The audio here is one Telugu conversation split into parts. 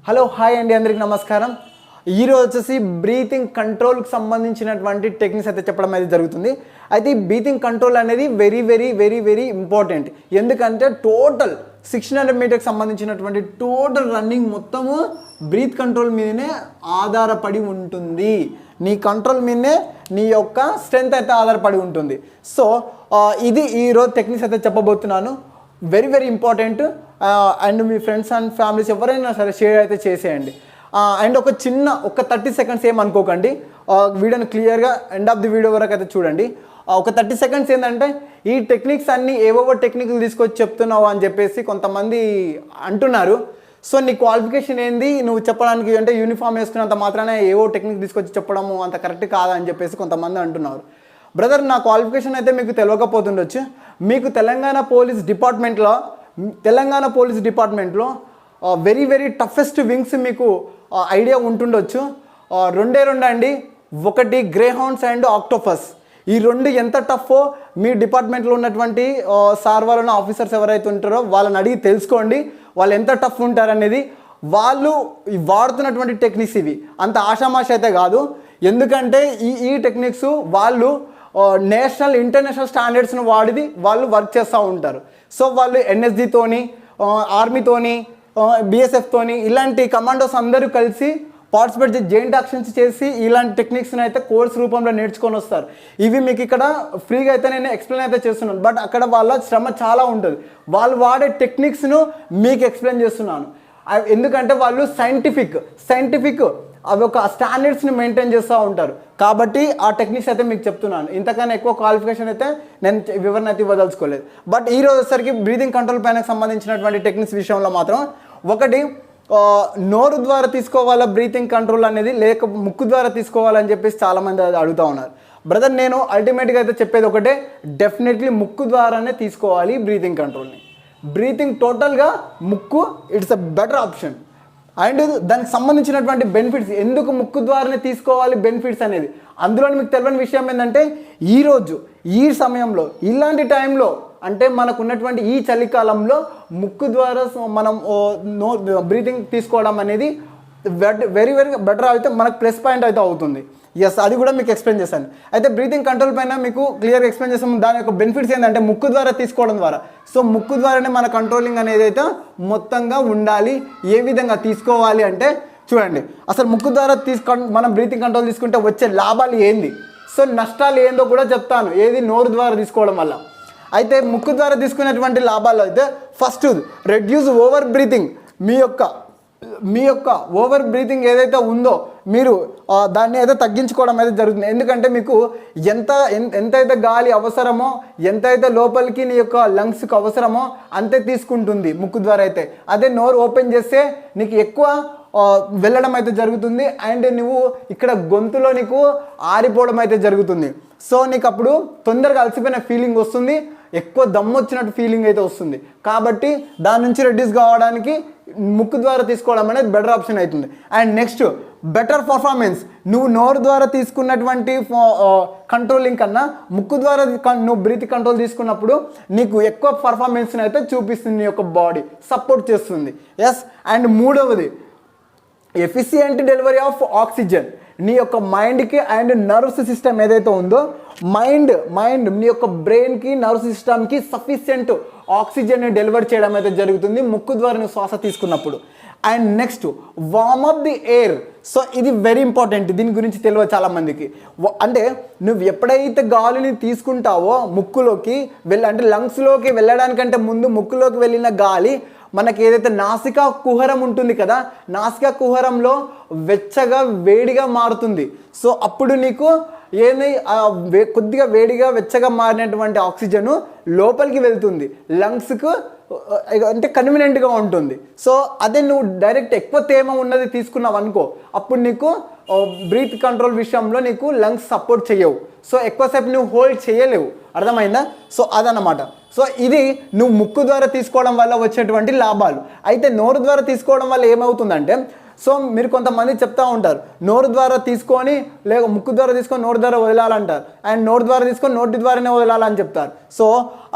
హలో హాయ్ అండి, అందరికి నమస్కారం. ఈరోజు వచ్చేసి బ్రీతింగ్ కంట్రోల్కి సంబంధించినటువంటి టెక్నిక్స్ అయితే చెప్పడం అయితే జరుగుతుంది. అయితే ఈ బ్రీతింగ్ కంట్రోల్ అనేది very very very very important. ఎందుకంటే టోటల్ 600 మీటర్కి సంబంధించినటువంటి టోటల్ రన్నింగ్ మొత్తము బ్రీత్ కంట్రోల్ మీదనే ఆధారపడి ఉంటుంది. నీ కంట్రోల్ మీదనే నీ యొక్క స్ట్రెంత్ అయితే ఆధారపడి ఉంటుంది. సో ఇది ఈరోజు టెక్నిక్స్ అయితే చెప్పబోతున్నాను. Very very important. And me friends and families ఎవరైనా సరే షేర్ అయితే చేసేయండి. అండ్ ఒక 30 సెకండ్స్ ఏమనుకోకండి, వీడియోని క్లియర్గా ఎండ్ ఆఫ్ ది వీడియో వరకు అయితే చూడండి. ఒక 30 సెకండ్స్ ఏంటంటే ఈ టెక్నిక్స్ అన్నీ ఏవో టెక్నిక్లు తీసుకొచ్చి చెప్తున్నావు అని చెప్పేసి కొంతమంది అంటున్నారు. సో నీ క్వాలిఫికేషన్ ఏంది, నువ్వు చెప్పడానికి అంటే యూనిఫామ్ వేసుకున్నంత మాత్రాన ఏవో టెక్నిక్ తీసుకొచ్చి చెప్పడము అంత కరెక్ట్ కాదా అని చెప్పేసి కొంతమంది అంటున్నారు. బ్రదర్, నా క్వాలిఫికేషన్ అయితే మీకు తెలియకపోతుండొచ్చు. మీకు తెలంగాణ పోలీస్ డిపార్ట్మెంట్లో వెరీ వెరీ టఫెస్ట్ వింగ్స్ మీకు ఐడియా ఉంటుండొచ్చు. రెండే అండి. ఒకటి గ్రేహౌండ్స్ అండ్ ఆక్టోపస్. ఈ రెండు ఎంత టఫో మీ డిపార్ట్మెంట్లో ఉన్నటువంటి సార్ వాళ్ళ ఆఫీసర్స్ ఎవరైతే ఉంటారో వాళ్ళని అడిగి తెలుసుకోండి, వాళ్ళు ఎంత టఫ్ ఉంటారనేది. వాళ్ళు వాడుతున్నటువంటి టెక్నిక్స్ ఇవి అంత ఆషామాష అయితే కాదు. ఎందుకంటే ఈ టెక్నిక్స్ వాళ్ళు నేషనల్ ఇంటర్నేషనల్ స్టాండర్డ్స్ను వాడి వాళ్ళు వర్క్ చేస్తూ ఉంటారు. సో వాళ్ళు ఎన్ఎస్జితోని, ఆర్మీతోని, బిఎస్ఎఫ్తోని ఇలాంటి కమాండోస్ అందరూ కలిసి పార్టిసిపేట్ చేసి జాయింట్ యాక్షన్స్ చేసి ఇలాంటి టెక్నిక్స్ని అయితే కోర్స్ రూపంలో నేర్చుకొని వస్తారు. ఇవి మీకు ఇక్కడ ఫ్రీగా అయితే నేను ఎక్స్ప్లెయిన్ అయితే చేస్తున్నాను. బట్ అక్కడ వాళ్ళ శ్రమ చాలా ఉంటుంది. వాళ్ళు వాడే టెక్నిక్స్ను మీకు ఎక్స్ప్లెయిన్ చేస్తున్నాను. ఎందుకంటే వాళ్ళు సైంటిఫిక్ అవి ఒక స్టాండర్డ్స్ని మెయింటైన్ చేస్తూ ఉంటారు. కాబట్టి ఆ టెక్నిక్స్ అయితే మీకు చెప్తున్నాను. ఇంతకన్నా ఎక్కువ క్వాలిఫికేషన్ అయితే నేను వివరణ అయితే ఇవ్వదలుచుకోలేదు. బట్ ఈ రోజు వచ్చేసరికి బ్రీతింగ్ కంట్రోల్ పైన సంబంధించినటువంటి టెక్నిక్స్ విషయంలో మాత్రం ఒకటి, నోరు ద్వారా తీసుకోవాలా బ్రీతింగ్ కంట్రోల్ అనేది, లేక ముక్కు ద్వారా తీసుకోవాలని చెప్పేసి చాలామంది అడుగుతూ ఉన్నారు. బ్రదర్, నేను అల్టిమేట్గా అయితే చెప్పేది ఒకటే, డెఫినెట్లీ ముక్కు ద్వారానే తీసుకోవాలి బ్రీతింగ్ కంట్రోల్ని. బ్రీతింగ్ టోటల్గా ముక్కు it's a better option. And దానికి సంబంధించినటువంటి బెనిఫిట్స్, ఎందుకు ముక్కు ద్వారానే తీసుకోవాలి బెనిఫిట్స్ అనేది, అందులో మీకు తెలియని విషయం ఏంటంటే ఈ సమయంలో ఇలాంటి టైంలో అంటే మనకు ఉన్నటువంటి ఈ చలికాలంలో ముక్కు ద్వారా మనం బ్రీతింగ్ తీసుకోవడం అనేది వెరీ వెరీ బెటర్ అయితే మనకు ప్లస్ పాయింట్ అయితే అవుతుంది. ఎస్, అది కూడా మీకు ఎక్స్ప్లెయిన్ చేశాను. అయితే బ్రీతింగ్ కంట్రోల్ పైన మీకు క్లియర్గా ఎక్స్ప్లెయిన్ చేస్తాము. దాని యొక్క బెనిఫిట్స్ ఏంటంటే ముక్కు ద్వారా తీసుకోవడం ద్వారా. సో ముక్కు ద్వారానే మన కంట్రోలింగ్ అనేది అయితే మొత్తంగా ఉండాలి. ఏ విధంగా తీసుకోవాలి అంటే చూడండి, అసలు ముక్కు ద్వారా మనం బ్రీతింగ్ కంట్రోల్ తీసుకుంటే వచ్చే లాభాలు ఏంది, సో నష్టాలు ఏందో కూడా చెప్తాను. ఏది నోరు ద్వారా తీసుకోవడం వల్ల. అయితే ముక్కు ద్వారా తీసుకునేటువంటి లాభాలు అయితే ఫస్ట్, రెడ్యూస్ ఓవర్ బ్రీతింగ్. మీ యొక్క ఓవర్ బ్రీతింగ్ ఏదైతే ఉందో మీరు దాన్ని అయితే తగ్గించుకోవడం అయితే జరుగుతుంది. ఎందుకంటే మీకు ఎంతైతే గాలి అవసరమో, ఎంతైతే లోపలికి నీ యొక్క లంగ్స్కి అవసరమో అంతే తీసుకుంటుంది ముక్కు ద్వారా అయితే. అదే నోరు ఓపెన్ చేస్తే నీకు ఎక్కువ వెళ్ళడం అయితే జరుగుతుంది. అండ్ నువ్వు ఇక్కడ గొంతులో నీకు ఆరిపోవడం అయితే జరుగుతుంది. సో నీకు అప్పుడు తొందరగా అలసిపోయిన ఫీలింగ్ వస్తుంది, ఎక్కువ దమ్ము వచ్చినట్టు ఫీలింగ్ అయితే వస్తుంది. కాబట్టి దాని నుంచి రెడ్యూస్ కావడానికి ముక్కు ద్వారా తీసుకోవడం అనేది బెటర్ ఆప్షన్ అవుతుంది. And next, better performance. నువ్వు నోరు ద్వారా తీసుకున్నటువంటి కంట్రోలింగ్ కన్నా ముక్కు ద్వారా నువ్వు బ్రీత్ కంట్రోల్ తీసుకున్నప్పుడు నీకు ఎక్కువ పర్ఫార్మెన్స్ని అయితే చూపిస్తుంది, నీ యొక్క బాడీ సపోర్ట్ చేస్తుంది. ఎస్. అండ్ మూడవది, ఎఫిషియంట్ డెలివరీ ఆఫ్ ఆక్సిజన్. నీ యొక్క మైండ్కి అండ్ నర్వ్స్ సిస్టమ్ ఏదైతే ఉందో, మైండ్ నీ యొక్క బ్రెయిన్కి, నర్వ్ సిస్టమ్కి సఫిషియంట్ ఆక్సిజన్ని డెలివర్ చేయడం అయితే జరుగుతుంది ముక్కు ద్వారా నువ్వు శ్వాస తీసుకున్నప్పుడు. And next, warm up the air. So ఇది వెరీ ఇంపార్టెంట్. దీని గురించి తెలియదు చాలామందికి. అంటే నువ్వు ఎప్పుడైతే గాలిని తీసుకుంటావో ముక్కులోకి అంటే లంగ్స్లోకి వెళ్ళడానికంటే ముందు ముక్కులోకి వెళ్ళిన గాలి మనకి ఏదైతే నాసికా కుహరం ఉంటుంది కదా, నాసికా కుహరంలో వెచ్చగా వేడిగా మారుతుంది. సో అప్పుడు నీకు కొద్దిగా వేడిగా వెచ్చగా మారినటువంటి ఆక్సిజన్ లోపలికి వెళ్తుంది, లంగ్స్కు అంటే కన్వీనియంట్గా ఉంటుంది. సో అదే నువ్వు డైరెక్ట్ ఎక్కువ తేమ ఉన్నది తీసుకున్నావు అనుకో, అప్పుడు నీకు బ్రీత్ కంట్రోల్ విషయంలో నీకు లంగ్స్ సపోర్ట్ చేయవు. సో ఎక్కువసేపు నువ్వు హోల్డ్ చేయలేవు. అర్థమైందా? సో అదనమాట. సో ఇది నువ్వు ముక్కు ద్వారా తీసుకోవడం వల్ల వచ్చేటువంటి లాభాలు. అయితే నోరు ద్వారా తీసుకోవడం వల్ల ఏమవుతుందంటే, సో మీరు కొంతమంది చెప్తూ ఉంటారు, నోరు ద్వారా తీసుకొని లేక ముక్కు ద్వారా తీసుకొని నోరు ద్వారా వదలాలంటారు, అండ్ నోరు ద్వారా తీసుకొని నోటి ద్వారానే వదలాలని చెప్తారు. సో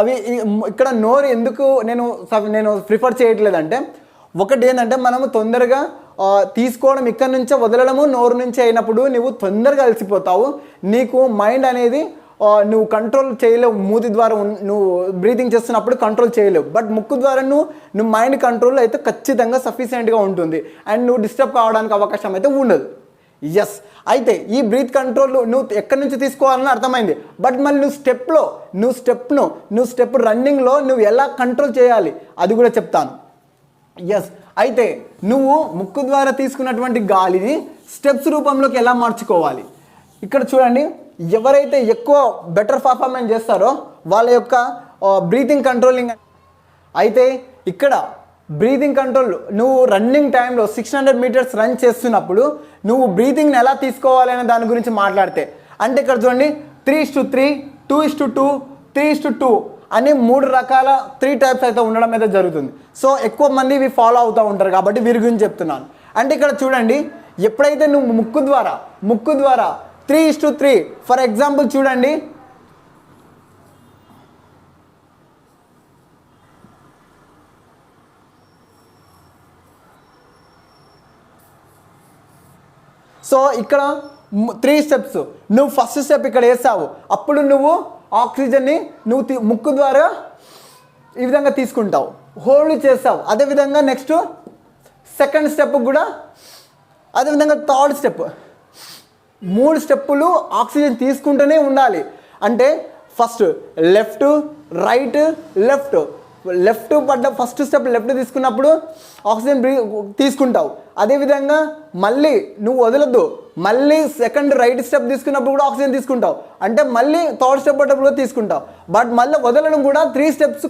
అవి ఇక్కడ నోరు ఎందుకు నేను ప్రిఫర్ చేయట్లేదంటే, ఒకటి ఏంటంటే మనము తొందరగా తీసుకోవడం ఇక్కడ నుంచే వదలడము నోరు నుంచి అయినప్పుడు నువ్వు తొందరగా అలసిపోతావు. నీకు మైండ్ అనేది నువ్వు కంట్రోల్ చేయలేవు. మూతి ద్వారా నువ్వు బ్రీతింగ్ చేస్తున్నప్పుడు కంట్రోల్ చేయలేవు. బట్ ముక్కు ద్వారా నువ్వు మైండ్ కంట్రోల్ అయితే ఖచ్చితంగా సఫిషియెంట్గా ఉంటుంది అండ్ నువ్వు డిస్టర్బ్ కావడానికి అవకాశం అయితే ఉండదు. ఎస్, అయితే ఈ బ్రీత్ కంట్రోల్ నువ్వు ఎక్కడి నుంచి తీసుకోవాలని అర్థమైంది. బట్ మళ్ళీ నువ్వు స్టెప్ రన్నింగ్లో నువ్వు ఎలా కంట్రోల్ చేయాలి అది కూడా చెప్తాను. ఎస్, అయితే నువ్వు ముక్కు ద్వారా తీసుకున్నటువంటి గాలిని స్టెప్స్ రూపంలోకి ఎలా మార్చుకోవాలి. ఇక్కడ చూడండి, ఎవరైతే ఎక్కువ బెటర్ పర్ఫార్మెన్స్ చేస్తారో వాళ్ళ యొక్క బ్రీతింగ్ కంట్రోలింగ్. అయితే ఇక్కడ బ్రీతింగ్ కంట్రోల్ నువ్వు రన్నింగ్ టైంలో 600 మీటర్స్ రన్ చేస్తున్నప్పుడు నువ్వు బ్రీతింగ్ని ఎలా తీసుకోవాలి అనే దాని గురించి మాట్లాడితే, అంటే ఇక్కడ చూడండి 3:3, 2:2, 3:2 అని 3 రకాల 3 టైప్స్ అయితే ఉండడం అయితే జరుగుతుంది. సో ఎక్కువ మంది ఇవి ఫాలో అవుతూ ఉంటారు కాబట్టి వీరి గురించి చెప్తున్నాను. అంటే ఇక్కడ చూడండి, ఎప్పుడైతే నువ్వు ముక్కు ద్వారా 3:3 ఫర్ ఎగ్జాంపుల్ చూడండి, సో ఇక్కడ 3 స్టెప్స్. నువ్వు ఫస్ట్ స్టెప్ ఇక్కడ వేసావు, అప్పుడు నువ్వు ఆక్సిజన్ని నువ్వు ముక్కు ద్వారా ఈ విధంగా తీసుకుంటావు, హోల్డ్ చేస్తావు. అదేవిధంగా నెక్స్ట్ సెకండ్ స్టెప్ కూడా అదేవిధంగా థర్డ్ స్టెప్, 3 స్టెప్పులు ఆక్సిజన్ తీసుకుంటూనే ఉండాలి. అంటే ఫస్ట్ లెఫ్ట్, రైట్, లెఫ్ట్ పడ్డ ఫస్ట్ స్టెప్ లెఫ్ట్ తీసుకున్నప్పుడు ఆక్సిజన్ తీసుకుంటావు. అదేవిధంగా మళ్ళీ నువ్వు వదలద్దు, మళ్ళీ సెకండ్ రైట్ స్టెప్ తీసుకున్నప్పుడు కూడా ఆక్సిజన్ తీసుకుంటావు. అంటే మళ్ళీ థర్డ్ స్టెప్ పడ్డప్పుడు కూడా తీసుకుంటావు. బట్ మళ్ళీ వదలడం కూడా 3 స్టెప్స్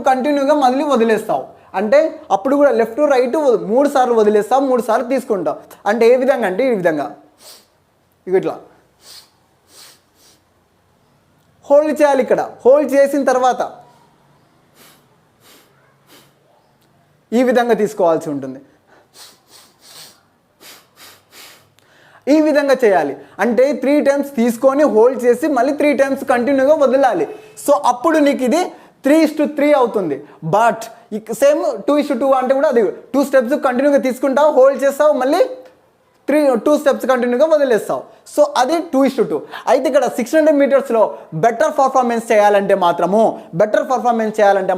కంటిన్యూగా మళ్ళీ వదిలేస్తావు. అంటే అప్పుడు కూడా లెఫ్ట్ రైట్ 3 సార్లు వదిలేస్తావు, 3 సార్లు తీసుకుంటావు. అంటే ఏ విధంగా అంటే ఈ విధంగా ఇట్లా హోల్డ్ చేయాలి. ఇక్కడ హోల్డ్ చేసిన తర్వాత ఈ విధంగా తీసుకోవాల్సి ఉంటుంది. ఈ విధంగా చేయాలి. అంటే 3 టైమ్స్ తీసుకొని హోల్డ్ చేసి మళ్ళీ 3 టైమ్స్ కంటిన్యూగా వదలాలి. సో అప్పుడు నీకు ఇది 3:3 అవుతుంది. బట్ సేమ్ 2:2 అంటే కూడా అది 2 స్టెప్స్ కంటిన్యూగా తీసుకుంటావు, హోల్డ్ చేస్తావు, మళ్ళీ 2 స్టెప్స్ కంటిన్యూగా వదిలేస్తావు. సో అది 2:2. అయితే ఇక్కడ 600 మీటర్స్లో బెటర్ పర్ఫార్మెన్స్ చేయాలంటే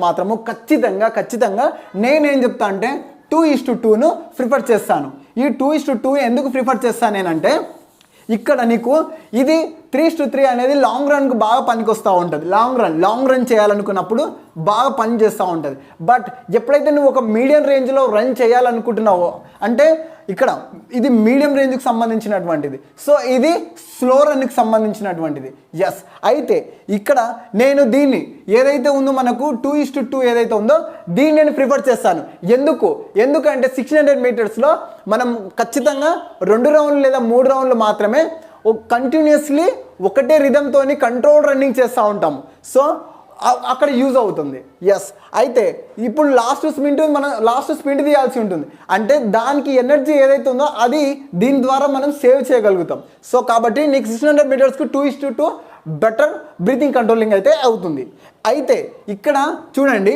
మాత్రము ఖచ్చితంగా నేనేం చెప్తా అంటే 2:2ను ప్రిఫర్ చేస్తాను. ఈ 2:2 ఎందుకు ప్రిఫర్ చేస్తాను నేనంటే, ఇక్కడ నీకు ఇది 3:3 అనేది లాంగ్ రన్కు బాగా పనికి వస్తూ ఉంటుంది. లాంగ్ రన్ చేయాలనుకున్నప్పుడు బాగా పని చేస్తూ ఉంటుంది. బట్ ఎప్పుడైతే నువ్వు ఒక మీడియం రేంజ్లో రన్ చేయాలనుకుంటున్నావో, అంటే ఇక్కడ ఇది మీడియం రేంజ్కి సంబంధించినటువంటిది, సో ఇది స్లో రన్కి సంబంధించినటువంటిది. ఎస్, అయితే ఇక్కడ నేను దీన్ని ఏదైతే ఉందో మనకు 2:2 ఏదైతే ఉందో దీన్ని నేను ప్రిఫర్ చేస్తాను. ఎందుకంటే 600 మీటర్స్లో మనం ఖచ్చితంగా 2 రౌండ్లు లేదా 3 రౌండ్లు మాత్రమే కంటిన్యూస్లీ ఒకటే రిథంతో కంట్రోల్ రన్నింగ్ చేస్తూ ఉంటాము. సో అక్కడ యూజ్ అవుతుంది. ఎస్, అయితే ఇప్పుడు లాస్ట్ స్ప్రింట్ తీయాల్సి ఉంటుంది. అంటే దానికి ఎనర్జీ ఏదైతే ఉందో అది దీని ద్వారా మనం సేవ్ చేయగలుగుతాం. సో కాబట్టి నీకు 600 మీటర్స్కి 2:2 బెటర్ బ్రీతింగ్ కంట్రోలింగ్ అయితే అవుతుంది. అయితే ఇక్కడ చూడండి,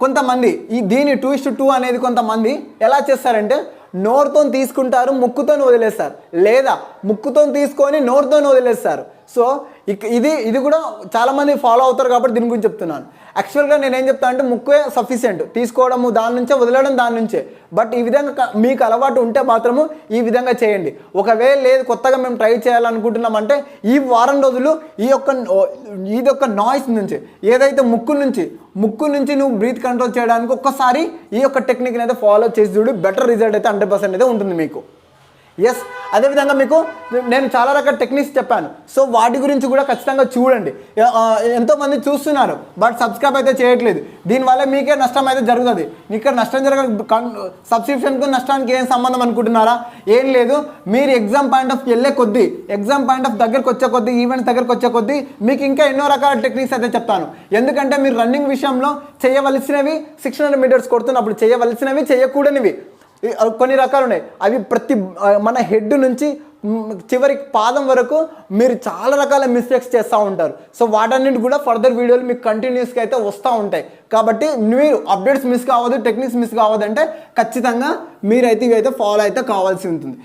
కొంతమంది ఈ దీని 2:2 అనేది కొంతమంది ఎలా చేస్తారంటే నోరుతో తీసుకుంటారు, ముక్కుతో వదిలేస్తారు, లేదా ముక్కుతో తీసుకొని నోరుతో వదిలేస్తారు. సో ఇది కూడా చాలామంది ఫాలో అవుతారు కాబట్టి దీని గురించి చెప్తున్నాను. యాక్చువల్గా నేనేం చెప్తాను అంటే ముక్కే సఫిషియెంట్, తీసుకోవడము దాని నుంచే, వదలడం దాని నుంచే. బట్ ఈ విధంగా మీకు అలవాటు ఉంటే మాత్రము ఈ విధంగా చేయండి. ఒకవేళ లేదు కొత్తగా మేము ట్రై చేయాలనుకుంటున్నామంటే ఈ వారం రోజులు ఈ యొక్క నాయిస్ నుంచి ఏదైతే ముక్కు నుంచి నువ్వు బ్రీత్ కంట్రోల్ చేయడానికి ఒక్కసారి ఈ యొక్క టెక్నిక్ని అయితే ఫాలో చేసి చూడు, బెటర్ రిజల్ట్ అయితే 100% అయితే ఉంటుంది మీకు. ఎస్, అదేవిధంగా మీకు నేను చాలా రకాల టెక్నిక్స్ చెప్పాను. సో వాటి గురించి కూడా ఖచ్చితంగా చూడండి. ఎంతోమంది చూస్తున్నారు బట్ సబ్స్క్రైబ్ అయితే చేయట్లేదు. దీనివల్ల మీకే నష్టం అయితే జరుగుతుంది. ఇక్కడ నష్టం సబ్స్క్రిప్షన్కు నష్టానికి ఏం సంబంధం అనుకుంటున్నారా? ఏం లేదు. మీరు ఎగ్జామ్ పాయింట్ ఆఫ్ దగ్గరకు వచ్చే కొద్దీ ఈవెంట్స్ దగ్గరకు వచ్చే కొద్దీ మీకు ఇంకా ఎన్నో రకాల టెక్నిక్స్ అయితే చెప్తాను. ఎందుకంటే మీరు రన్నింగ్ విషయంలో చేయవలసినవి 600 మీటర్స్ కొడుతున్నప్పుడు చేయవలసినవి, చేయకూడనివి కొన్ని రకాలు ఉన్నాయి. అవి మన హెడ్ నుంచి చివరి పాదం వరకు మీరు చాలా రకాల మిస్టేక్స్ చేస్తూ ఉంటారు. సో వాటన్నిటి కూడా ఫర్దర్ వీడియోలు మీకు కంటిన్యూస్గా అయితే వస్తూ ఉంటాయి. కాబట్టి మీరు అప్డేట్స్ మిస్ కావద్దు, టెక్నిక్స్ మిస్ కావద్దు అంటే ఖచ్చితంగా మీరైతే ఇవైతే ఫాలో అయితే కావాల్సి ఉంటుంది.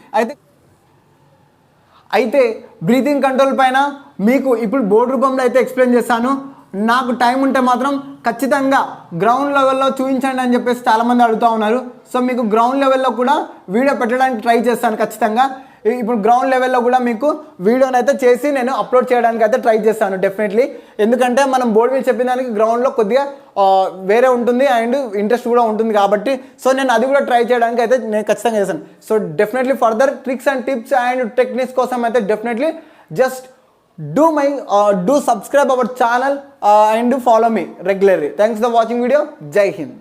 అయితే బ్రీతింగ్ కంట్రోల్ పైన మీకు ఇప్పుడు బోర్డు రూపంలో అయితే ఎక్స్ప్లెయిన్ చేస్తాను. నాకు టైం ఉంటే మాత్రం ఖచ్చితంగా గ్రౌండ్ లెవెల్లో చూపించండి అని చెప్పేసి చాలామంది అడుగుతూ ఉన్నారు. సో మీకు గ్రౌండ్ లెవెల్లో కూడా వీడియో పెట్టడానికి ట్రై చేస్తాను ఖచ్చితంగా. ఇప్పుడు గ్రౌండ్ లెవెల్లో కూడా మీకు వీడియోని అయితే చేసి నేను అప్లోడ్ చేయడానికి అయితే ట్రై చేస్తాను డెఫినెట్లీ. ఎందుకంటే మనం బోర్డు మీద చెప్పిన దానికి గ్రౌండ్లో కొద్దిగా వేరే ఉంటుంది అండ్ ఇంట్రెస్ట్ కూడా ఉంటుంది కాబట్టి సో నేను అది కూడా ట్రై చేయడానికి అయితే నేను ఖచ్చితంగా చేస్తాను. So definitely further tricks and tips and techniques కోసం అయితే definitely just do subscribe our channel and follow me regularly. Thanks for watching video. Jai Hind.